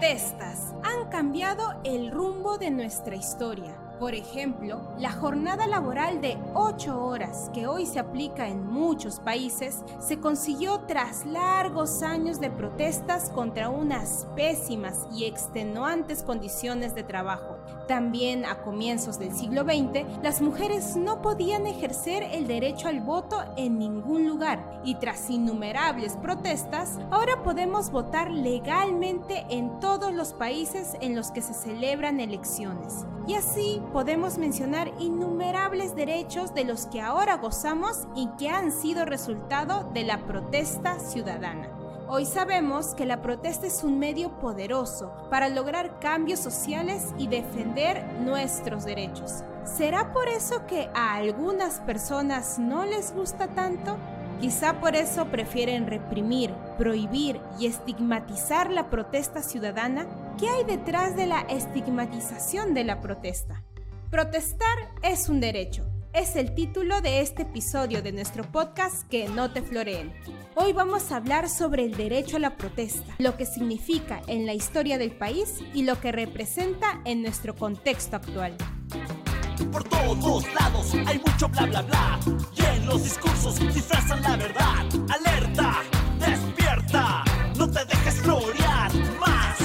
protestas han cambiado el rumbo de nuestra historia. Por ejemplo, la jornada laboral de 8 horas que hoy se aplica en muchos países se consiguió tras largos años de protestas contra unas pésimas y extenuantes condiciones de trabajo. También a comienzos del siglo XX, las mujeres no podían ejercer el derecho al voto en ningún lugar y tras innumerables protestas, ahora podemos votar legalmente en todos los países en los que se celebran elecciones. Y así podemos mencionar innumerables derechos de los que ahora gozamos y que han sido resultado de la protesta ciudadana. Hoy sabemos que la protesta es un medio poderoso para lograr cambios sociales y defender nuestros derechos. ¿Será por eso que a algunas personas no les gusta tanto? Quizá por eso prefieren reprimir, prohibir y estigmatizar la protesta ciudadana. ¿Qué hay detrás de la estigmatización de la protesta? Protestar es un derecho. Es el título de este episodio de nuestro podcast Que no te floreen. Hoy vamos a hablar sobre el derecho a la protesta, lo que significa en la historia del país y lo que representa en nuestro contexto actual. Por todos lados hay mucho bla bla bla y en los discursos disfrazan la verdad. Alerta, despierta, no te dejes florear más.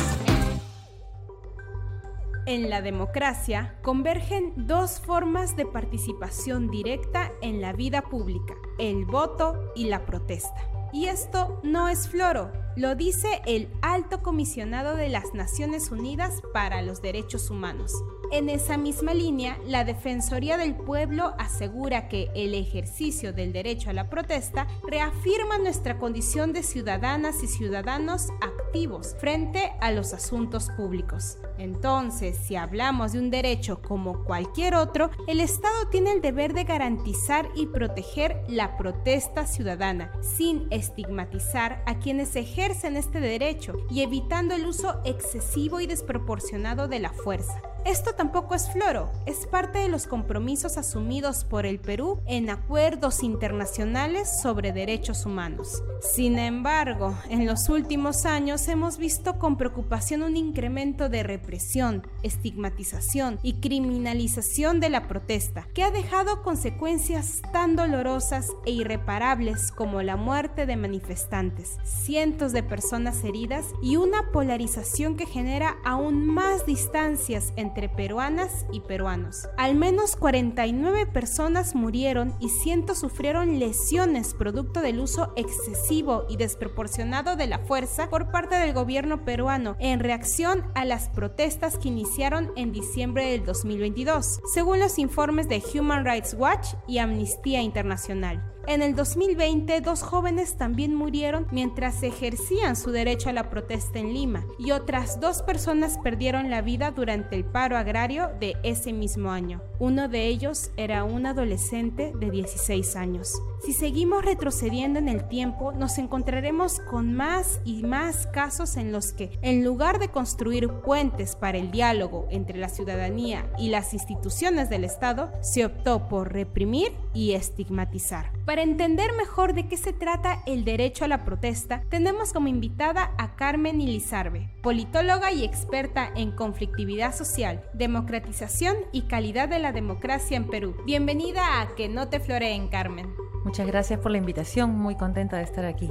En la democracia convergen dos formas de participación directa en la vida pública, el voto y la protesta. Y esto no es floro, lo dice el Alto Comisionado de las Naciones Unidas para los Derechos Humanos. En esa misma línea, la Defensoría del Pueblo asegura que el ejercicio del derecho a la protesta reafirma nuestra condición de ciudadanas y ciudadanos activos frente a los asuntos públicos. Entonces, si hablamos de un derecho como cualquier otro, el Estado tiene el deber de garantizar y proteger la protesta ciudadana, sin estigmatizar a quienes ejercen este derecho y evitando el uso excesivo y desproporcionado de la fuerza. Esto tampoco es floro, es parte de los compromisos asumidos por el Perú en acuerdos internacionales sobre derechos humanos. Sin embargo, en los últimos años hemos visto con preocupación un incremento de represión, estigmatización y criminalización de la protesta, que ha dejado consecuencias tan dolorosas e irreparables como la muerte de manifestantes, cientos de personas heridas y una polarización que genera aún más distancias entre peruanas y peruanos. Al menos 49 personas murieron y cientos sufrieron lesiones producto del uso excesivo y desproporcionado de la fuerza por parte del gobierno peruano en reacción a las protestas que iniciaron en diciembre del 2022, según los informes de Human Rights Watch y Amnistía Internacional. En el 2020, 2 jóvenes también murieron mientras ejercían su derecho a la protesta en Lima y otras 2 personas perdieron la vida durante el paro agrario de ese mismo año. Uno de ellos era un adolescente de 16 años. Si seguimos retrocediendo en el tiempo, nos encontraremos con más y más casos en los que, en lugar de construir puentes para el diálogo entre la ciudadanía y las instituciones del Estado, se optó por reprimir y estigmatizar. Para entender mejor de qué se trata el derecho a la protesta, tenemos como invitada a Carmen Ilizarbe, politóloga y experta en conflictividad social, democratización y calidad de la democracia en Perú. Bienvenida a Que no te floreen, Carmen. Muchas gracias por la invitación, muy contenta de estar aquí.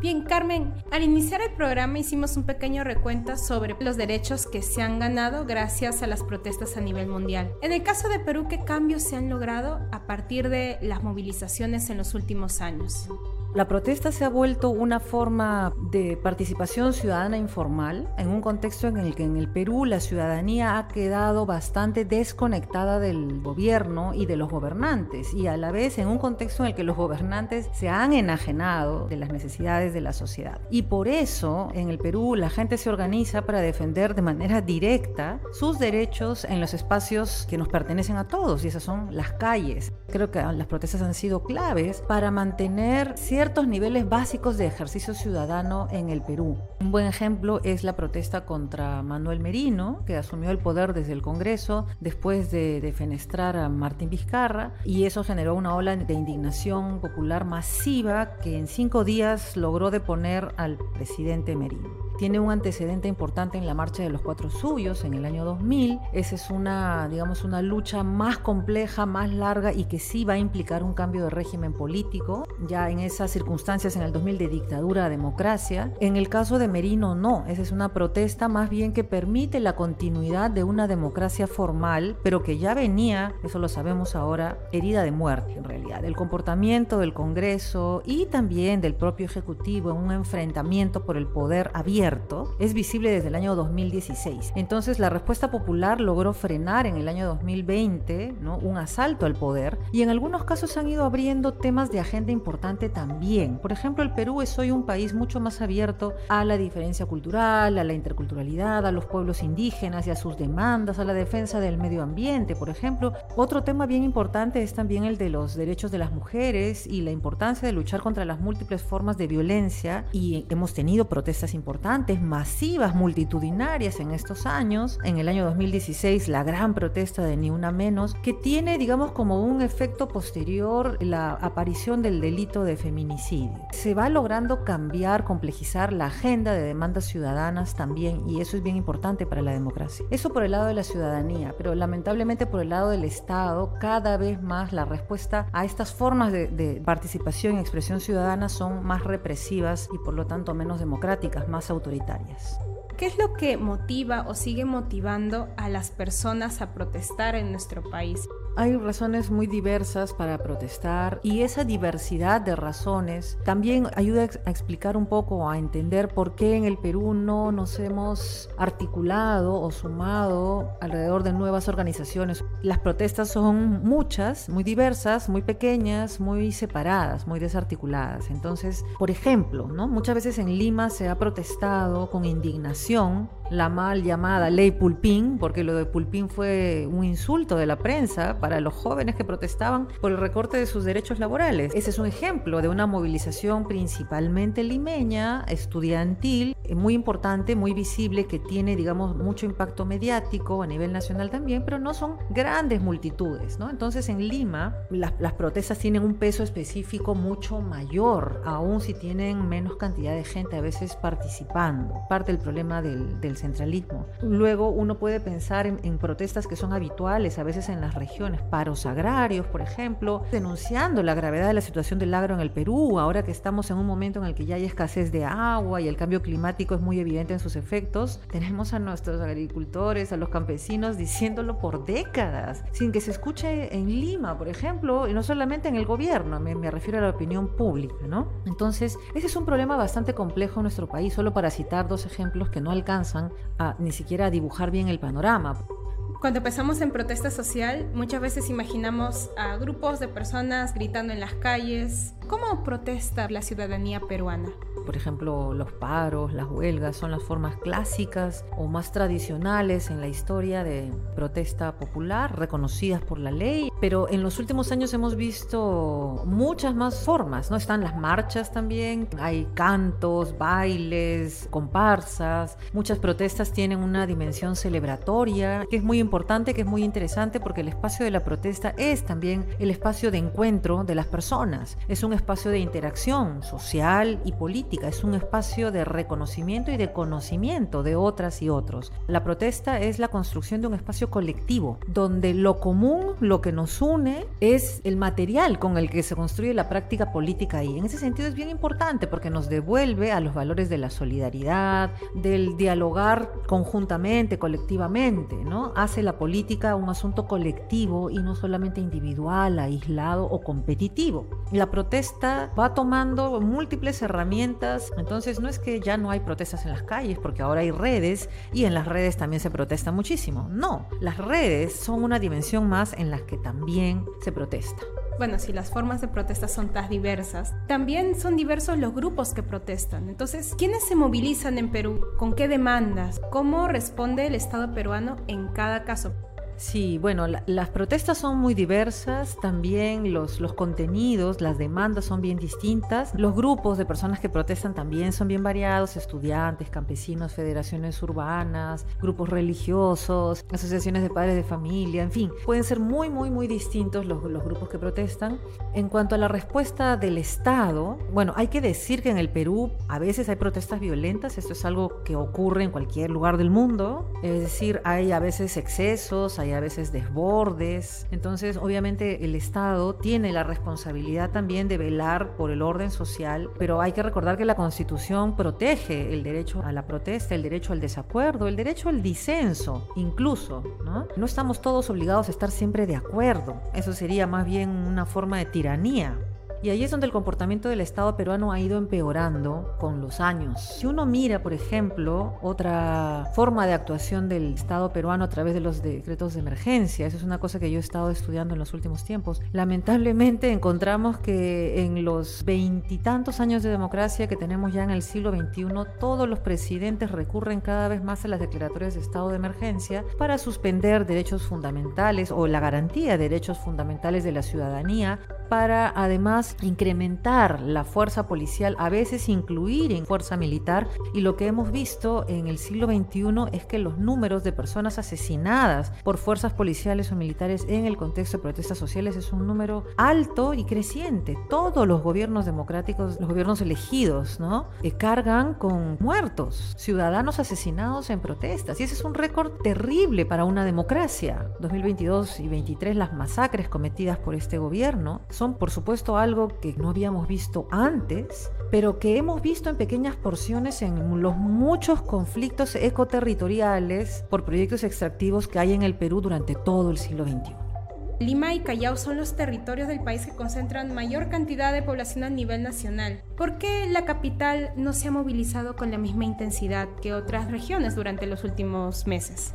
Bien, Carmen, al iniciar el programa hicimos un pequeño recuento sobre los derechos que se han ganado gracias a las protestas a nivel mundial. En el caso de Perú, ¿qué cambios se han logrado a partir de las movilizaciones en los últimos años? La protesta se ha vuelto una forma de participación ciudadana informal en un contexto en el que en el Perú la ciudadanía ha quedado bastante desconectada del gobierno y de los gobernantes, y a la vez en un contexto en el que los gobernantes se han enajenado de las necesidades de la sociedad. Y por eso en el Perú la gente se organiza para defender de manera directa sus derechos en los espacios que nos pertenecen a todos, y esas son las calles. Creo que las protestas han sido claves para mantener ciertos niveles básicos de ejercicio ciudadano en el Perú. Un buen ejemplo es la protesta contra Manuel Merino, que asumió el poder desde el Congreso después de defenestrar a Martín Vizcarra, y eso generó una ola de indignación popular masiva que en 5 días logró deponer al presidente Merino. tiene un antecedente importante en la Marcha de los Cuatro Suyos en el año 2000. Esa es una lucha más compleja, más larga y que sí va a implicar un cambio de régimen político, ya en esas circunstancias en el 2000 de dictadura a democracia. En el caso de Merino no, esa es una protesta más bien que permite la continuidad de una democracia formal, pero que ya venía, eso lo sabemos ahora, herida de muerte en realidad. El comportamiento del Congreso y también del propio Ejecutivo en un enfrentamiento por el poder abierto es visible desde el año 2016. Entonces la respuesta popular logró frenar en el año 2020, ¿no?, un asalto al poder, y en algunos casos han ido abriendo temas de agenda importante también. Por ejemplo, el Perú es hoy un país mucho más abierto a la diferencia cultural, a la interculturalidad, a los pueblos indígenas y a sus demandas, a la defensa del medio ambiente, por ejemplo. Otro tema bien importante es también el de los derechos de las mujeres y la importancia de luchar contra las múltiples formas de violencia, y hemos tenido protestas importantes, masivas, multitudinarias en estos años. En el año 2016 la gran protesta de Ni Una Menos, que tiene, digamos, como un efecto posterior la aparición del delito de feminicidio. Se va logrando cambiar, complejizar la agenda de demandas ciudadanas también, y eso es bien importante para la democracia. Eso por el lado de la ciudadanía, pero lamentablemente por el lado del Estado, cada vez más la respuesta a estas formas de participación y expresión ciudadana son más represivas y por lo tanto menos democráticas, más autoritarias. ¿Qué es lo que motiva o sigue motivando a las personas a protestar en nuestro país? Hay razones muy diversas para protestar, y esa diversidad de razones también ayuda a explicar un poco, a entender por qué en el Perú no nos hemos articulado o sumado alrededor de nuevas organizaciones. Las protestas son muchas, muy diversas, muy pequeñas, muy separadas, muy desarticuladas. Entonces, por ejemplo, ¿no?, muchas veces en Lima se ha protestado con indignación la mal llamada ley Pulpín, porque lo de Pulpín fue un insulto de la prensa para los jóvenes que protestaban por el recorte de sus derechos laborales. Ese es un ejemplo de una movilización principalmente limeña, estudiantil, muy importante, muy visible, que tiene, digamos, mucho impacto mediático a nivel nacional también, pero no son grandes multitudes, ¿no? Entonces en Lima las protestas tienen un peso específico mucho mayor, aun si tienen menos cantidad de gente a veces participando. Parte del problema del centralismo. Luego uno puede pensar en protestas que son habituales a veces en las regiones, paros agrarios, por ejemplo, denunciando la gravedad de la situación del agro en el Perú, ahora que estamos en un momento en el que ya hay escasez de agua y el cambio climático es muy evidente en sus efectos. Tenemos a nuestros agricultores, a los campesinos diciéndolo por décadas, sin que se escuche en Lima, por ejemplo, y no solamente en el gobierno, me refiero a la opinión pública, ¿no? Entonces, ese es un problema bastante complejo en nuestro país, solo para citar dos ejemplos que no alcanzan ni siquiera a dibujar bien el panorama. Cuando pensamos en protesta social, muchas veces imaginamos a grupos de personas gritando en las calles. ¿Cómo protesta la ciudadanía peruana? Por ejemplo, los paros, las huelgas son las formas clásicas o más tradicionales en la historia de protesta popular, reconocidas por la ley. Pero en los últimos años hemos visto muchas más formas, ¿no? Están las marchas también, hay cantos, bailes, comparsas. Muchas protestas tienen una dimensión celebratoria, que es muy importante, que es muy interesante, porque el espacio de la protesta es también el espacio de encuentro de las personas. Es un espacio de interacción social y política. Es un espacio de reconocimiento y de conocimiento de otras y otros. La protesta es la construcción de un espacio colectivo, donde lo común, lo que nos une, es el material con el que se construye la práctica política ahí. En ese sentido es bien importante, porque nos devuelve a los valores de la solidaridad, del dialogar conjuntamente, colectivamente, ¿no? Hace la política un asunto colectivo y no solamente individual, aislado o competitivo. La protesta va tomando múltiples herramientas. Entonces no es que ya no hay protestas en las calles, porque ahora hay redes y en las redes también se protesta muchísimo. No, las redes son una dimensión más en las que también se protesta. Bueno, si las formas de protesta son tan diversas, también son diversos los grupos que protestan. Entonces, ¿quiénes se movilizan en Perú? ¿Con qué demandas? ¿Cómo responde el Estado peruano en cada caso? Sí, bueno, las protestas son muy diversas, también los contenidos, las demandas son bien distintas, los grupos de personas que protestan también son bien variados, estudiantes, campesinos, federaciones urbanas, grupos religiosos, asociaciones de padres de familia, en fin, pueden ser muy distintos los grupos que protestan. En cuanto a la respuesta del Estado, bueno, hay que decir que en el Perú a veces hay protestas violentas, esto es algo que ocurre en cualquier lugar del mundo, es decir, hay a veces excesos, hay a veces desbordes, entonces obviamente el Estado tiene la responsabilidad también de velar por el orden social, pero hay que recordar que la Constitución protege el derecho a la protesta, el derecho al desacuerdo, el derecho al disenso, incluso, ¿no? No estamos todos obligados a estar siempre de acuerdo, eso sería más bien una forma de tiranía. Y ahí es donde el comportamiento del Estado peruano ha ido empeorando con los años. Si uno mira, por ejemplo, otra forma de actuación del Estado peruano a través de los decretos de emergencia, eso es una cosa que yo he estado estudiando en los últimos tiempos, lamentablemente encontramos que en los 20 y tantos años de democracia que tenemos ya en el siglo XXI, todos los presidentes recurren cada vez más a las declaratorias de estado de emergencia para suspender derechos fundamentales o la garantía de derechos fundamentales de la ciudadanía, para además incrementar la fuerza policial, a veces incluir en fuerza militar, y lo que hemos visto en el siglo XXI es que los números de personas asesinadas por fuerzas policiales o militares en el contexto de protestas sociales es un número alto y creciente. Todos los gobiernos democráticos, los gobiernos elegidos, ¿no?, cargan con muertos, ciudadanos asesinados en protestas, y ese es un récord terrible para una democracia. 2022 y 2023, las masacres cometidas por este gobierno son, por supuesto, algo que no habíamos visto antes, pero que hemos visto en pequeñas porciones en los muchos conflictos ecoterritoriales por proyectos extractivos que hay en el Perú durante todo el siglo XXI. Lima y Callao son los territorios del país que concentran mayor cantidad de población a nivel nacional. ¿Por qué la capital no se ha movilizado con la misma intensidad que otras regiones durante los últimos meses?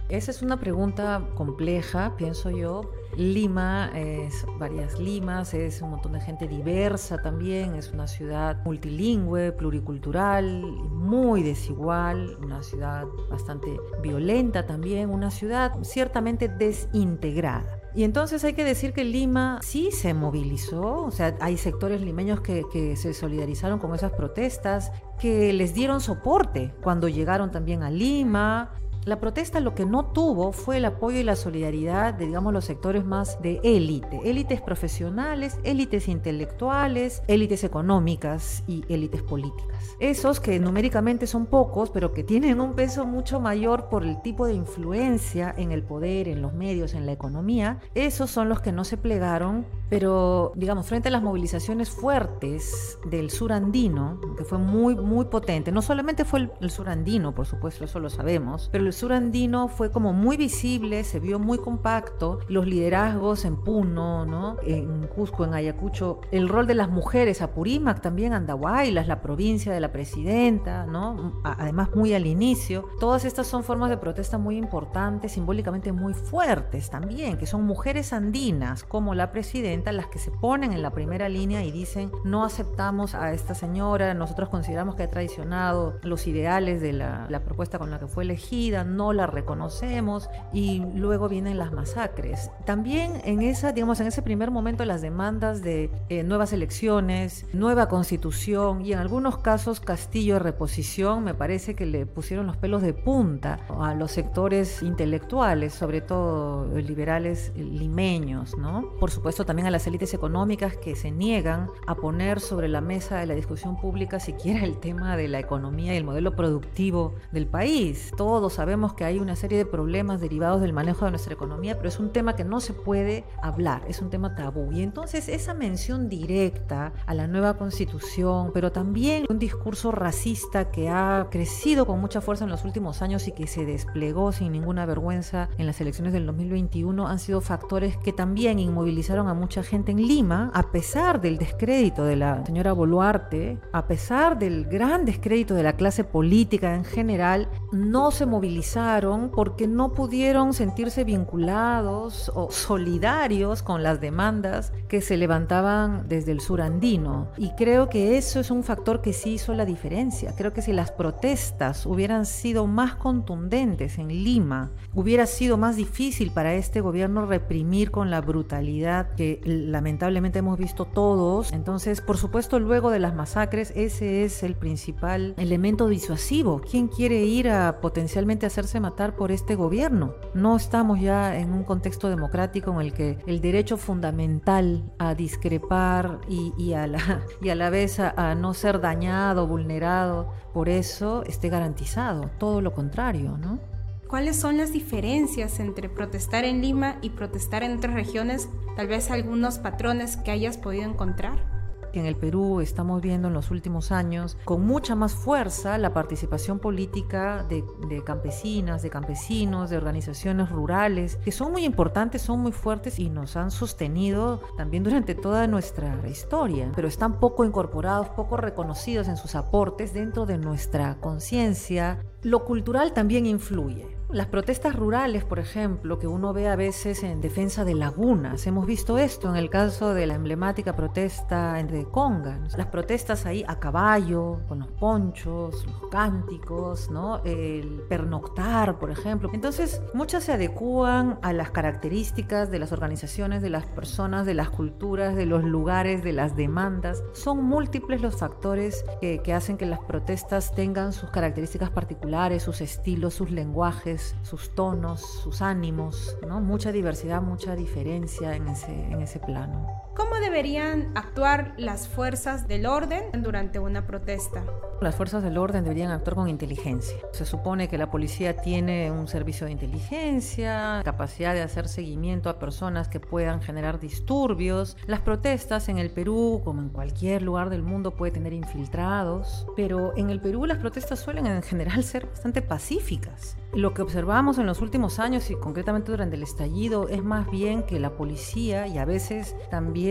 Esa es una pregunta compleja, pienso yo. Lima es varias Limas, es un montón de gente diversa también, es una ciudad multilingüe, pluricultural, muy desigual, una ciudad bastante violenta también, una ciudad ciertamente desintegrada. Y entonces hay que decir que Lima sí se movilizó, o sea, hay sectores limeños que se solidarizaron con esas protestas, que les dieron soporte cuando llegaron también a Lima. La protesta lo que no tuvo fue el apoyo y la solidaridad de, digamos, los sectores más de élite, élites profesionales, élites intelectuales, élites económicas y élites políticas. Esos que numéricamente son pocos, pero que tienen un peso mucho mayor por el tipo de influencia en el poder, en los medios, en la economía, esos son los que no se plegaron, pero, digamos, frente a las movilizaciones fuertes del sur andino, que fue muy potente, no solamente fue el sur andino, por supuesto, eso lo sabemos, pero el sur andino fue como muy visible, se vio muy compacto, los liderazgos en Puno, ¿no?, en Cusco, en Ayacucho, el rol de las mujeres, Apurímac también, Andahuaylas, la provincia de la presidenta, ¿no?, además muy al inicio. Todas estas son formas de protesta muy importantes, simbólicamente muy fuertes también, que son mujeres andinas como la presidenta las que se ponen en la primera línea y dicen: no aceptamos a esta señora, nosotros consideramos que ha traicionado los ideales de la propuesta con la que fue elegida, no la reconocemos, y luego vienen las masacres. También en ese primer momento, las demandas de nuevas elecciones, nueva constitución y en algunos casos castillo de reposición, me parece que le pusieron los pelos de punta a los sectores intelectuales, sobre todo liberales limeños, ¿no? Por supuesto también a las élites económicas que se niegan a poner sobre la mesa de la discusión pública siquiera el tema de la economía y el modelo productivo del país. Todos sabemos que hay una serie de problemas derivados del manejo de nuestra economía, pero es un tema que no se puede hablar, es un tema tabú. Y entonces esa mención directa a la nueva constitución, pero también un discurso racista que ha crecido con mucha fuerza en los últimos años y que se desplegó sin ninguna vergüenza en las elecciones del 2021, han sido factores que también inmovilizaron a mucha mucha gente en Lima, a pesar del descrédito de la señora Boluarte, a pesar del gran descrédito de la clase política en general, no se movilizaron porque no pudieron sentirse vinculados o solidarios con las demandas que se levantaban desde el sur andino. Y creo que eso es un factor que sí hizo la diferencia. Creo que si las protestas hubieran sido más contundentes en Lima, hubiera sido más difícil para este gobierno reprimir con la brutalidad que lamentablemente hemos visto todos. Entonces, por supuesto, luego de las masacres, ese es el principal elemento disuasivo. ¿Quién quiere ir a potencialmente hacerse matar por este gobierno? No estamos ya en un contexto democrático en el que el derecho fundamental a discrepar y a la vez a no ser dañado, vulnerado, por eso esté garantizado. Todo lo contrario, ¿no? ¿Cuáles son las diferencias entre protestar en Lima y protestar en otras regiones? Tal vez algunos patrones que hayas podido encontrar. En el Perú estamos viendo en los últimos años con mucha más fuerza la participación política de campesinas, de campesinos, de organizaciones rurales, que son muy importantes, son muy fuertes y nos han sostenido también durante toda nuestra historia, pero están poco incorporados, poco reconocidos en sus aportes dentro de nuestra conciencia. Lo cultural también influye. Las protestas rurales, por ejemplo, que uno ve a veces en defensa de lagunas, hemos visto esto en el caso de la emblemática protesta de Conga, ¿no? Las protestas ahí a caballo, con los ponchos, los cánticos, ¿no? El pernoctar, por ejemplo. Entonces, muchas se adecúan a las características de las organizaciones, de las personas, de las culturas, de los lugares, de las demandas. Son múltiples los factores que hacen que las protestas tengan sus características particulares, sus estilos, sus lenguajes, sus tonos, sus ánimos, ¿no? Mucha diversidad, mucha diferencia en ese plano. ¿Cómo deberían actuar las fuerzas del orden durante una protesta? Las fuerzas del orden deberían actuar con inteligencia. Se supone que la policía tiene un servicio de inteligencia, capacidad de hacer seguimiento a personas que puedan generar disturbios. Las protestas en el Perú, como en cualquier lugar del mundo, puede tener infiltrados, pero en el Perú las protestas suelen en general ser bastante pacíficas. Lo que observamos en los últimos años y concretamente durante el estallido es más bien que la policía y a veces también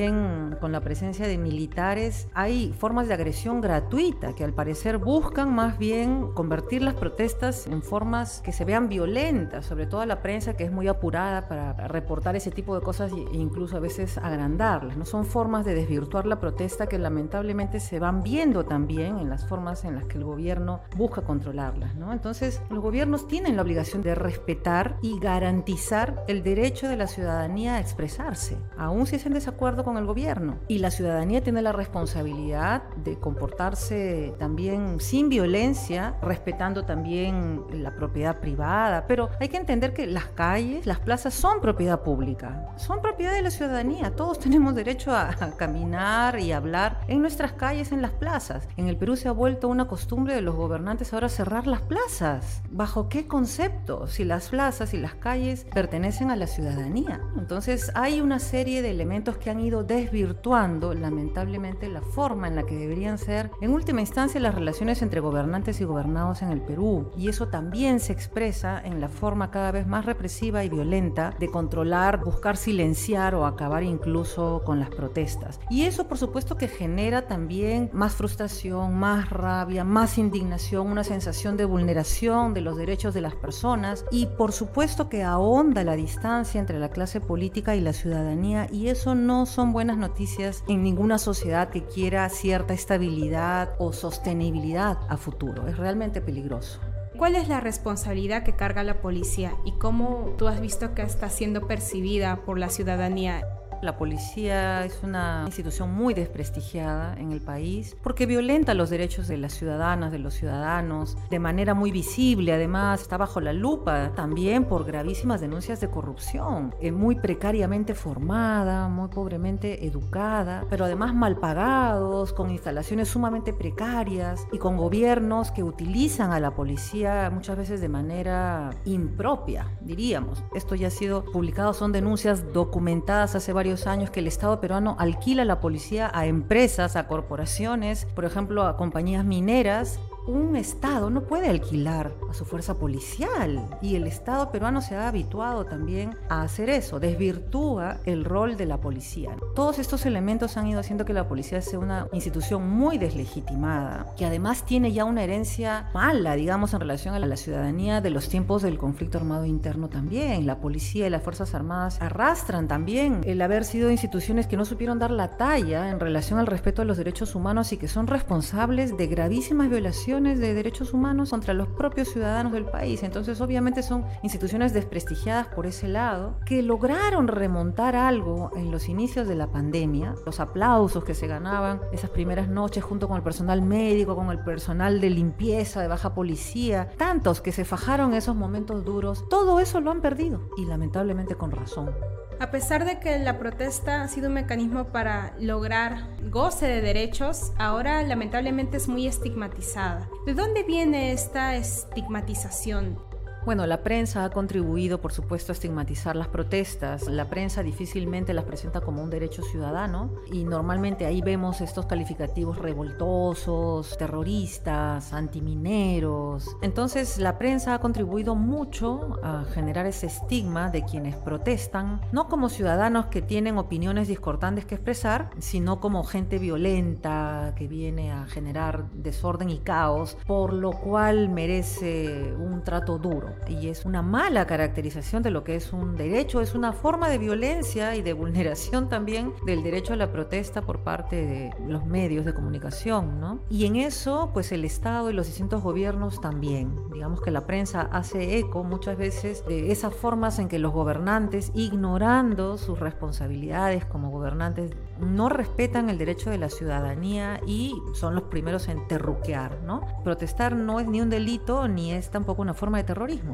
con la presencia de militares hay formas de agresión gratuita que al parecer buscan más bien convertir las protestas en formas que se vean violentas, sobre todo la prensa que es muy apurada para reportar ese tipo de cosas e incluso a veces agrandarlas, ¿no? Son formas de desvirtuar la protesta que lamentablemente se van viendo también en las formas en las que el gobierno busca controlarlas, ¿no? Entonces los gobiernos tienen la obligación de respetar y garantizar el derecho de la ciudadanía a expresarse, aun si es en desacuerdo con el gobierno. Y la ciudadanía tiene la responsabilidad de comportarse también sin violencia, respetando también la propiedad privada. Pero hay que entender que las calles, las plazas son propiedad pública, son propiedad de la ciudadanía. Todos tenemos derecho a caminar y hablar en nuestras calles, en las plazas. En el Perú se ha vuelto una costumbre de los gobernantes ahora cerrar las plazas. ¿Bajo qué concepto? Si las plazas y las calles pertenecen a la ciudadanía. Entonces hay una serie de elementos que han ido desvirtuando lamentablemente la forma en la que deberían ser en última instancia las relaciones entre gobernantes y gobernados en el Perú, y eso también se expresa en la forma cada vez más represiva y violenta de controlar, buscar silenciar o acabar incluso con las protestas. Y eso por supuesto que genera también más frustración, más rabia, más indignación, una sensación de vulneración de los derechos de las personas, y por supuesto que ahonda la distancia entre la clase política y la ciudadanía, y eso no son buenas noticias en ninguna sociedad que quiera cierta estabilidad o sostenibilidad a futuro. Es realmente peligroso. ¿Cuál es la responsabilidad que carga la policía y cómo tú has visto que está siendo percibida por la ciudadanía? La policía es una institución muy desprestigiada en el país porque violenta los derechos de las ciudadanas, de los ciudadanos, de manera muy visible. Además, está bajo la lupa también por gravísimas denuncias de corrupción. Muy precariamente formada, muy pobremente educada, pero además mal pagados, con instalaciones sumamente precarias y con gobiernos que utilizan a la policía muchas veces de manera impropia, diríamos. Esto ya ha sido publicado, son denuncias documentadas hace varios años que el Estado peruano alquila la policía a empresas, a corporaciones, por ejemplo a compañías mineras, Un Estado no puede alquilar a su fuerza policial y el Estado peruano se ha habituado también a hacer eso, desvirtúa el rol de la policía. Todos estos elementos han ido haciendo que la policía sea una institución muy deslegitimada, que además tiene ya una herencia mala, digamos, en relación a la ciudadanía de los tiempos del conflicto armado interno también. La policía y las Fuerzas Armadas arrastran también el haber sido instituciones que no supieron dar la talla en relación al respeto a los derechos humanos y que son responsables de gravísimas violaciones de derechos humanos contra los propios ciudadanos del país. Entonces, obviamente son instituciones desprestigiadas por ese lado, que lograron remontar algo en los inicios de la pandemia. Los aplausos que se ganaban esas primeras noches junto con el personal médico, con el personal de limpieza, de baja policía, tantos que se fajaron en esos momentos duros, todo eso lo han perdido y lamentablemente con razón. A pesar de que la protesta ha sido un mecanismo para lograr goce de derechos, ahora lamentablemente es muy estigmatizada. ¿De dónde viene esta estigmatización? Bueno, la prensa ha contribuido, por supuesto, a estigmatizar las protestas. La prensa difícilmente las presenta como un derecho ciudadano y normalmente ahí vemos estos calificativos revoltosos, terroristas, antimineros. Entonces, la prensa ha contribuido mucho a generar ese estigma de quienes protestan, no como ciudadanos que tienen opiniones discordantes que expresar, sino como gente violenta que viene a generar desorden y caos, por lo cual merece un trato duro. Y es una mala caracterización de lo que es un derecho, es una forma de violencia y de vulneración también del derecho a la protesta por parte de los medios de comunicación, ¿no? Y en eso, pues el Estado y los distintos gobiernos también. Digamos que la prensa hace eco muchas veces de esas formas en que los gobernantes, ignorando sus responsabilidades como gobernantes, no respetan el derecho de la ciudadanía y son los primeros en terruquear, ¿no? Protestar no es ni un delito ni es tampoco una forma de terrorismo.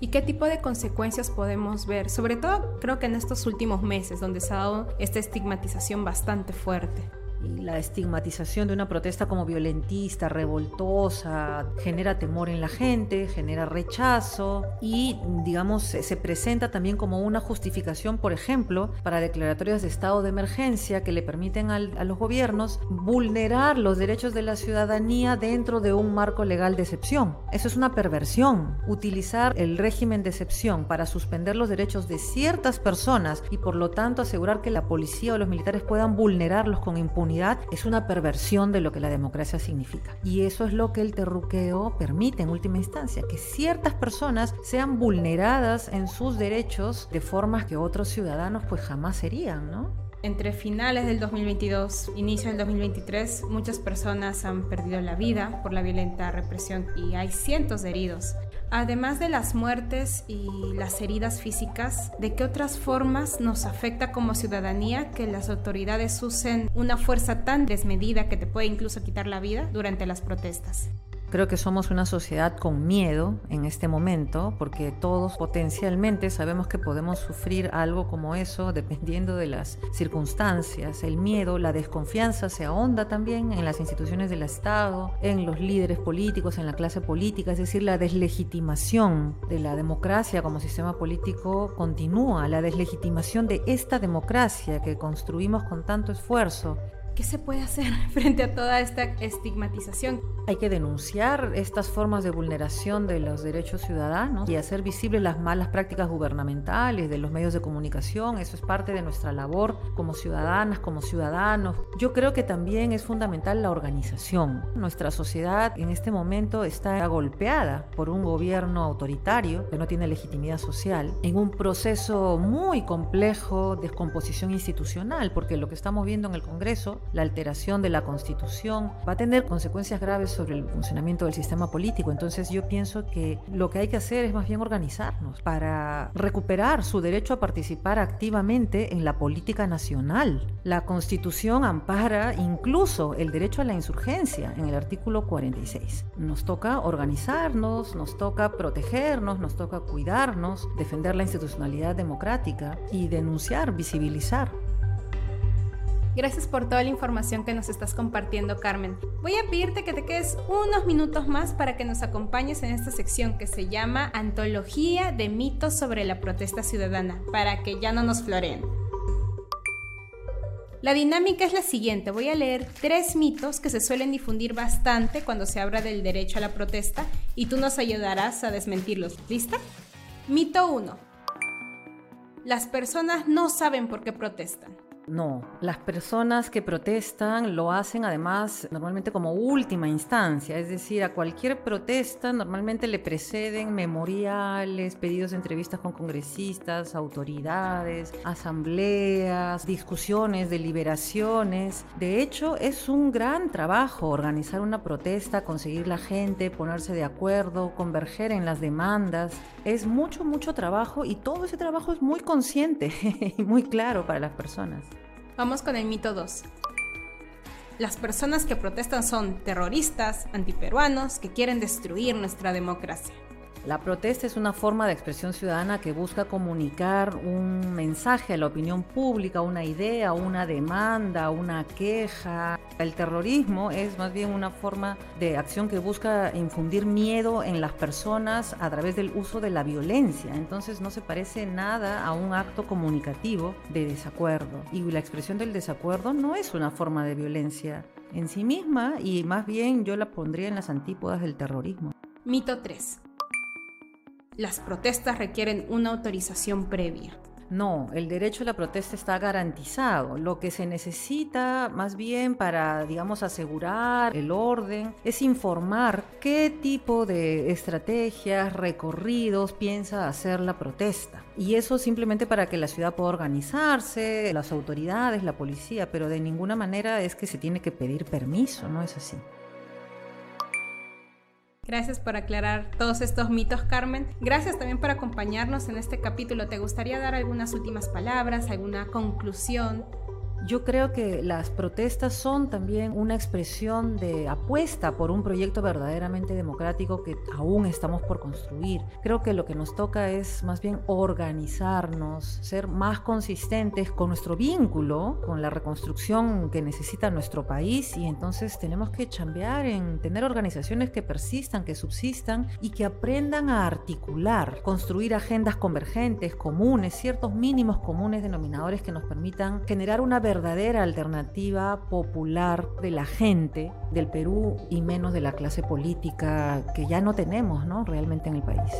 ¿Y qué tipo de consecuencias podemos ver? Sobre todo creo que en estos últimos meses, donde se ha dado esta estigmatización bastante fuerte. Y la estigmatización de una protesta como violentista, revoltosa, genera temor en la gente, genera rechazo y, digamos, se presenta también como una justificación, por ejemplo, para declaratorias de estado de emergencia que le permiten a los gobiernos vulnerar los derechos de la ciudadanía dentro de un marco legal de excepción. Eso es una perversión. Utilizar el régimen de excepción para suspender los derechos de ciertas personas y, por lo tanto, asegurar que la policía o los militares puedan vulnerarlos con impunidad es una perversión de lo que la democracia significa. Y eso es lo que el terruqueo permite en última instancia, que ciertas personas sean vulneradas en sus derechos de formas que otros ciudadanos pues jamás serían, ¿no? Entre finales del 2022, inicio del 2023, muchas personas han perdido la vida por la violenta represión y hay cientos de heridos. Además de las muertes y las heridas físicas, ¿de qué otras formas nos afecta como ciudadanía que las autoridades usen una fuerza tan desmedida que te puede incluso quitar la vida durante las protestas? Creo que somos una sociedad con miedo en este momento porque todos potencialmente sabemos que podemos sufrir algo como eso dependiendo de las circunstancias. El miedo, la desconfianza se ahonda también en las instituciones del Estado, en los líderes políticos, en la clase política, es decir, la deslegitimación de la democracia como sistema político continúa, la deslegitimación de esta democracia que construimos con tanto esfuerzo. ¿Qué se puede hacer frente a toda esta estigmatización? Hay que denunciar estas formas de vulneración de los derechos ciudadanos y hacer visibles las malas prácticas gubernamentales de los medios de comunicación. Eso es parte de nuestra labor como ciudadanas, como ciudadanos. Yo creo que también es fundamental la organización. Nuestra sociedad en este momento está golpeada por un gobierno autoritario que no tiene legitimidad social, en un proceso muy complejo de descomposición institucional, porque lo que estamos viendo en el Congreso, la alteración de la Constitución, va a tener consecuencias graves sobre el funcionamiento del sistema político. Entonces yo pienso que lo que hay que hacer es más bien organizarnos para recuperar su derecho a participar activamente en la política nacional. La Constitución ampara incluso el derecho a la insurgencia en el artículo 46. Nos toca organizarnos, nos toca protegernos, nos toca cuidarnos, defender la institucionalidad democrática y denunciar, visibilizar. Gracias por toda la información que nos estás compartiendo, Carmen. Voy a pedirte que te quedes unos minutos más para que nos acompañes en esta sección que se llama Antología de mitos sobre la protesta ciudadana, para que ya no nos floreen. La dinámica es la siguiente. Voy a leer 3 mitos que se suelen difundir bastante cuando se habla del derecho a la protesta y tú nos ayudarás a desmentirlos. ¿Lista? Mito 1. Las personas no saben por qué protestan. No, las personas que protestan lo hacen además normalmente como última instancia, es decir, a cualquier protesta normalmente le preceden memoriales, pedidos de entrevistas con congresistas, autoridades, asambleas, discusiones, deliberaciones. De hecho, es un gran trabajo organizar una protesta, conseguir la gente, ponerse de acuerdo, converger en las demandas. Es mucho trabajo y todo ese trabajo es muy consciente y muy claro para las personas. Vamos con el mito 2. Las personas que protestan son terroristas, antiperuanos, que quieren destruir nuestra democracia. La protesta es una forma de expresión ciudadana que busca comunicar un mensaje a la opinión pública, una idea, una demanda, una queja. El terrorismo es más bien una forma de acción que busca infundir miedo en las personas a través del uso de la violencia. Entonces no se parece nada a un acto comunicativo de desacuerdo. Y la expresión del desacuerdo no es una forma de violencia en sí misma y más bien yo la pondría en las antípodas del terrorismo. Mito 3. Las protestas requieren una autorización previa. No, el derecho a la protesta está garantizado. Lo que se necesita más bien para, digamos, asegurar el orden es informar qué tipo de estrategias, recorridos piensa hacer la protesta. Y eso simplemente para que la ciudad pueda organizarse, las autoridades, la policía, pero de ninguna manera es que se tiene que pedir permiso, no es así. Gracias por aclarar todos estos mitos, Carmen. Gracias también por acompañarnos en este capítulo. ¿Te gustaría dar algunas últimas palabras, alguna conclusión? Yo creo que las protestas son también una expresión de apuesta por un proyecto verdaderamente democrático que aún estamos por construir. Creo que lo que nos toca es más bien organizarnos, ser más consistentes con nuestro vínculo, con la reconstrucción que necesita nuestro país, y entonces tenemos que chambear en tener organizaciones que persistan, que subsistan y que aprendan a articular, construir agendas convergentes, comunes, ciertos mínimos comunes denominadores que nos permitan generar una verdadera alternativa popular de la gente del Perú y menos de la clase política que ya no tenemos, ¿no?, realmente en el país.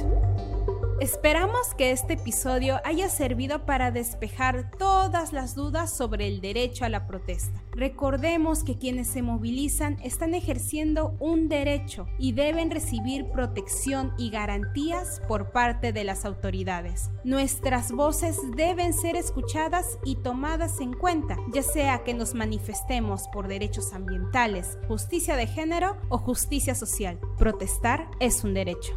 Esperamos que este episodio haya servido para despejar todas las dudas sobre el derecho a la protesta. Recordemos que quienes se movilizan están ejerciendo un derecho y deben recibir protección y garantías por parte de las autoridades. Nuestras voces deben ser escuchadas y tomadas en cuenta, ya sea que nos manifestemos por derechos ambientales, justicia de género o justicia social. Protestar es un derecho.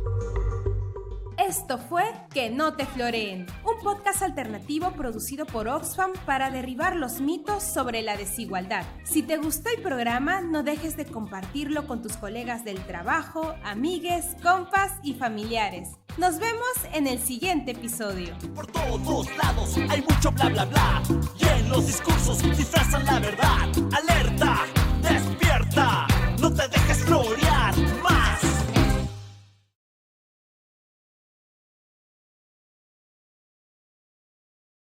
Esto fue Que no te floreen, un podcast alternativo producido por Oxfam para derribar los mitos sobre la desigualdad. Si te gustó el programa, no dejes de compartirlo con tus colegas del trabajo, amigues, compas y familiares. Nos vemos en el siguiente episodio. Por todos lados hay mucho bla bla bla y en los discursos disfrazan la verdad.